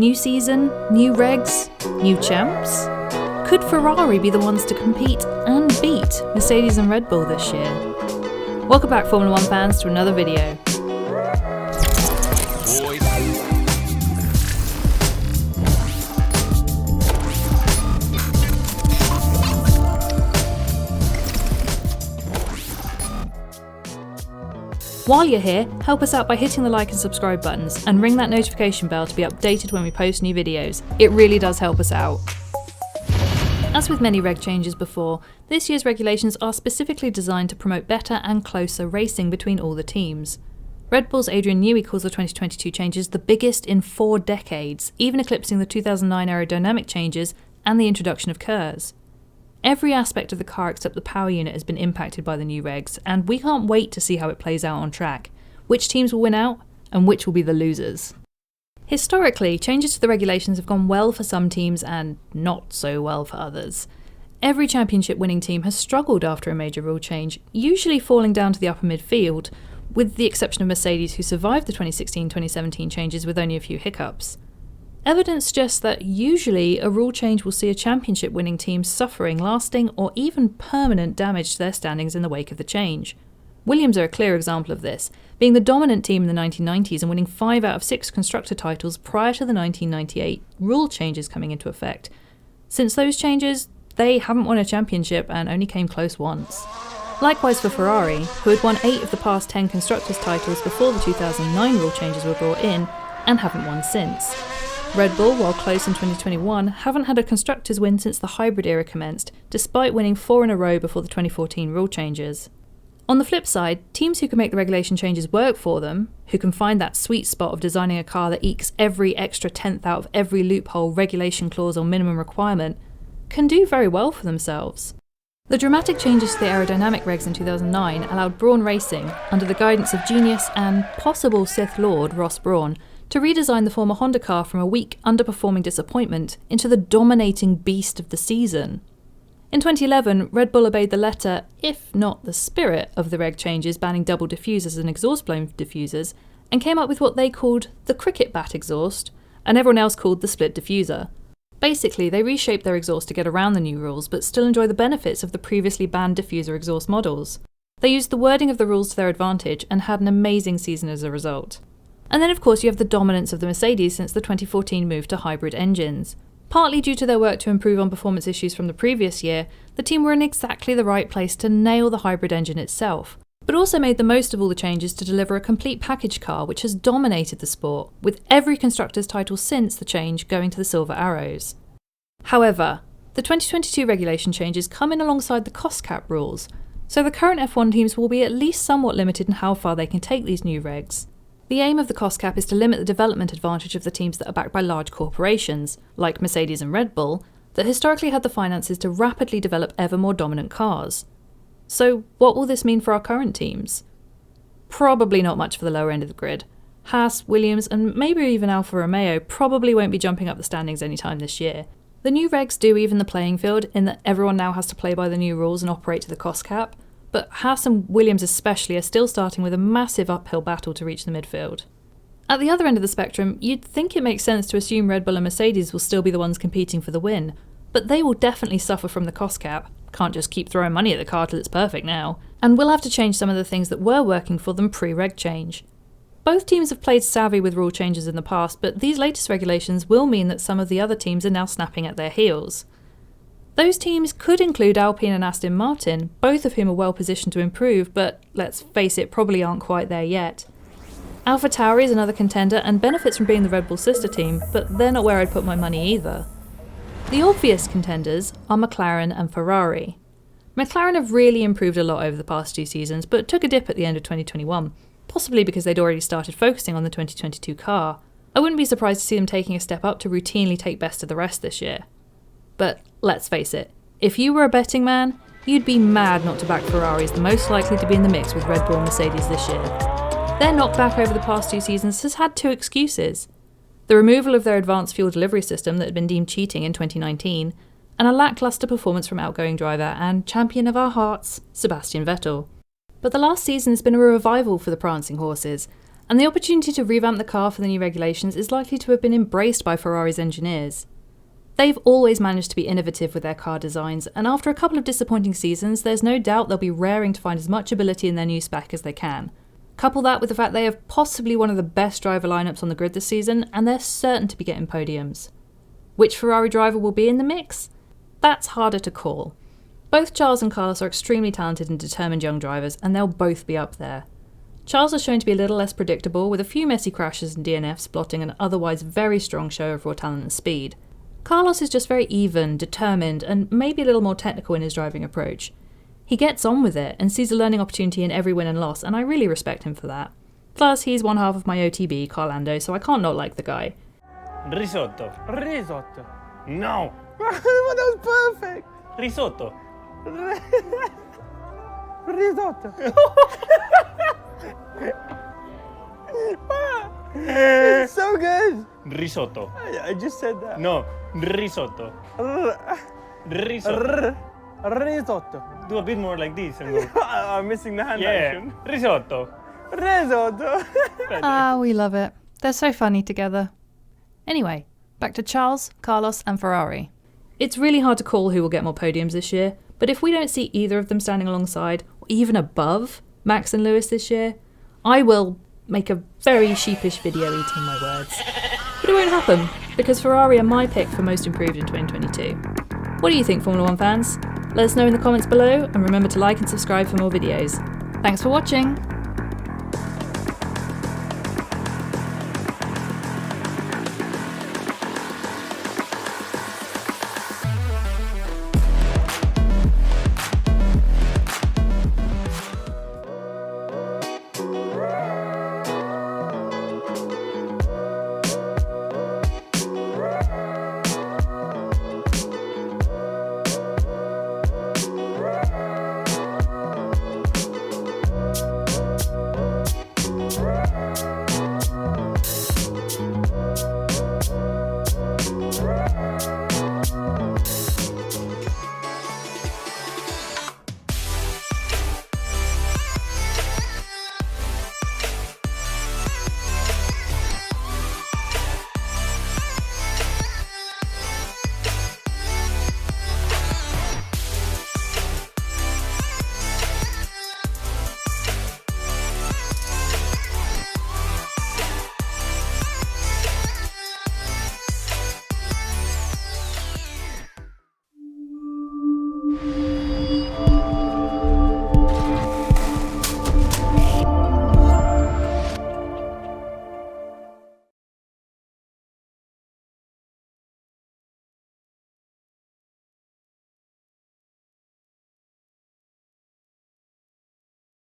New season, new regs, new champs? Could Ferrari be the ones to compete and beat Mercedes and Red Bull this year? Welcome back, Formula 1 fans, to another video. While you're here, help us out by hitting the like and subscribe buttons and ring that notification bell to be updated when we post new videos. It really does help us out. As with many reg changes before, this year's regulations are specifically designed to promote better and closer racing between all the teams. Red Bull's Adrian Newey calls the 2022 changes the biggest in 4 decades, even eclipsing the 2009 aerodynamic changes and the introduction of KERS. Every aspect of the car except the power unit has been impacted by the new regs, and we can't wait to see how it plays out on track, which teams will win out and which will be the losers. Historically, changes to the regulations have gone well for some teams and not so well for others. Every championship winning team has struggled after a major rule change, usually falling down to the upper midfield, with the exception of Mercedes, who survived the 2016-2017 changes with only a few hiccups. Evidence suggests that usually a rule change will see a championship winning team suffering lasting or even permanent damage to their standings in the wake of the change. Williams are a clear example of this, being the dominant team in the 1990s and winning 5 out of 6 constructor titles prior to the 1998 rule changes coming into effect. Since those changes, they haven't won a championship and only came close once. Likewise for Ferrari, who had won 8 of the past 10 constructors titles before the 2009 rule changes were brought in and haven't won since. Red Bull, while close in 2021, haven't had a constructors win since the hybrid era commenced, despite winning 4 in a row before the 2014 rule changes. On the flip side, teams who can make the regulation changes work for them, who can find that sweet spot of designing a car that ekes every extra tenth out of every loophole, regulation clause or minimum requirement, can do very well for themselves. The dramatic changes to the aerodynamic regs in 2009 allowed Brawn Racing, under the guidance of genius and possible Sith Lord Ross Brawn, to redesign the former Honda car from a weak, underperforming disappointment into the dominating beast of the season. In 2011, Red Bull obeyed the letter, if not the spirit, of the reg changes banning double diffusers and exhaust-blown diffusers, and came up with what they called the cricket bat exhaust, and everyone else called the split diffuser. Basically, they reshaped their exhaust to get around the new rules, but still enjoy the benefits of the previously banned diffuser exhaust models. They used the wording of the rules to their advantage and had an amazing season as a result. And then of course you have the dominance of the Mercedes since the 2014 move to hybrid engines. Partly due to their work to improve on performance issues from the previous year, the team were in exactly the right place to nail the hybrid engine itself, but also made the most of all the changes to deliver a complete package car which has dominated the sport, with every constructor's title since the change going to the Silver Arrows. However, the 2022 regulation changes come in alongside the cost cap rules, so the current F1 teams will be at least somewhat limited in how far they can take these new regs. The aim of the cost cap is to limit the development advantage of the teams that are backed by large corporations, like Mercedes and Red Bull, that historically had the finances to rapidly develop ever more dominant cars. So what will this mean for our current teams? Probably not much for the lower end of the grid. Haas, Williams and maybe even Alfa Romeo probably won't be jumping up the standings anytime this year. The new regs do even the playing field in that everyone now has to play by the new rules and operate to the cost cap, but Haas and Williams especially are still starting with a massive uphill battle to reach the midfield. At the other end of the spectrum, you'd think it makes sense to assume Red Bull and Mercedes will still be the ones competing for the win, but they will definitely suffer from the cost cap, can't just keep throwing money at the car till it's perfect now, and will have to change some of the things that were working for them pre-reg change. Both teams have played savvy with rule changes in the past, but these latest regulations will mean that some of the other teams are now snapping at their heels. Those teams could include Alpine and Aston Martin, both of whom are well positioned to improve, but let's face it, probably aren't quite there yet. AlphaTauri is another contender and benefits from being the Red Bull sister team, but they're not where I'd put my money either. The obvious contenders are McLaren and Ferrari. McLaren have really improved a lot over the past 2 seasons, but took a dip at the end of 2021, possibly because they'd already started focusing on the 2022 car. I wouldn't be surprised to see them taking a step up to routinely take best of the rest this year. But let's face it, if you were a betting man, you'd be mad not to back Ferrari as the most likely to be in the mix with Red Bull and Mercedes this year. Their knockback over the past 2 seasons has had 2 excuses: the removal of their advanced fuel delivery system that had been deemed cheating in 2019, and a lacklustre performance from outgoing driver and champion of our hearts, Sebastian Vettel. But the last season has been a revival for the prancing horses, And the opportunity to revamp the car for the new regulations is likely to have been embraced by Ferrari's engineers. They've always managed to be innovative with their car designs, and after a couple of disappointing seasons, there's no doubt they'll be raring to find as much ability in their new spec as they can. Couple that with the fact they have possibly one of the best driver lineups on the grid this season, and they're certain to be getting podiums. Which Ferrari driver will be in the mix? That's harder to call. Both Charles and Carlos are extremely talented and determined young drivers, and they'll both be up there. Charles has shown to be a little less predictable, with a few messy crashes and DNFs blotting an otherwise very strong show of raw talent and speed. Carlos is just very even, determined, and maybe a little more technical in his driving approach. He gets on with it and sees a learning opportunity in every win and loss, and I really respect him for that. Plus, he's one half of my OTB, Carlando, so I can't not like the guy. Risotto. Risotto. No. That was perfect. Risotto. Risotto. It's so good. Risotto. I just said that. No. Risotto. R- Risotto. Risotto. Do a bit more like this and go. I'm missing the hand Yeah. action. Risotto. Risotto. Ah, we love it. They're so funny together. Anyway, back to Charles, Carlos and Ferrari. It's really hard to call who will get more podiums this year, but if we don't see either of them standing alongside, or even above, Max and Lewis this year, I will make a very sheepish video eating my words. But it won't happen, because Ferrari are my pick for most improved in 2022. What do you think, Formula 1 fans? Let us know in the comments below, and remember to like and subscribe for more videos. Thanks for watching!